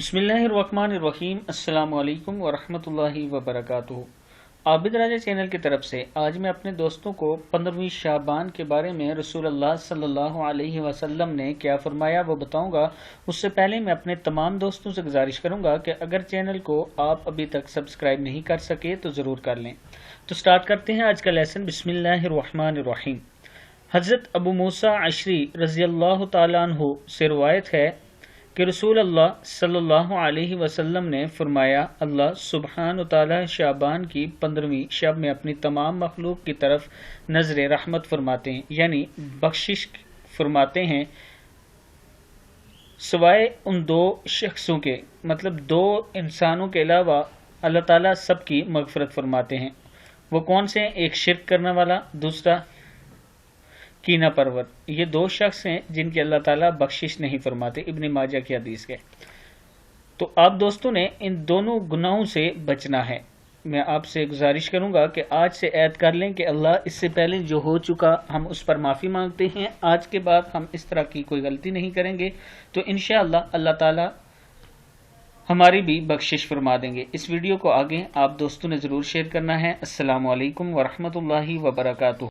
बिस्मिल्लाहिर्रहमानिर्रहीम। अस्सलाम वालेकुम वरहमतुल्लाहि वबरकातुहू। आबिद राजा चैनल की तरफ से आज मैं अपने दोस्तों को 15वीं शाबान के बारे में रसूलुल्लाह सल्लल्लाहु अलैहि वसल्लम ने क्या फरमाया वो बताऊंगा। उससे पहले मैं अपने तमाम दोस्तों से गुजारिश करूंगा कि अगर चैनल को आप अभी तक सब्सक्राइब नहीं कर सके तो ज़रूर कर लें। तो स्टार्ट करते हैं आज का लेसन। बिस्मिल्लाहिर्रहमानिर्रहीम। हज़रत अबू मूसा अशरी रज़ी अल्लाह तआला अन्हु से रिवायत है कि रसूल अल्लाह सल्लल्लाहु अलैहि वसल्लम ने फरमाया, अल्लाह सुब्हान तआला शाबान की 15वीं शब में अपनी तमाम मखलूक की तरफ नजर रहमत फरमाते हैं, यानी बख्शिश फरमाते हैं, सिवाय उन दो शख्सों के, मतलब दो इंसानों के अलावा अल्लाह ताला सबकी मगफरत फरमाते हैं। वो कौन से हैं? एक शिरक करने वाला, दूसरा कीना परवर। ये दो शख्स हैं जिनकी अल्लाह ताला बख्शिश नहीं फरमाते, इब्न माजा की हदीस के। तो आप दोस्तों ने इन दोनों गुनाहों से बचना है। मैं आपसे गुजारिश करूंगा कि आज से ऐद कर लें कि अल्लाह इससे पहले जो हो चुका हम उस पर माफ़ी मांगते हैं, आज के बाद हम इस तरह की कोई गलती नहीं करेंगे। तो इंशाअल्लाह अल्लाह ताला हमारी भी बख्शिश फरमा देंगे। इस वीडियो को आगे आप दोस्तों ने ज़रूर शेयर करना है। अस्सलामु अलैकुम वरहमतुल्लाहि वबरकातुहू।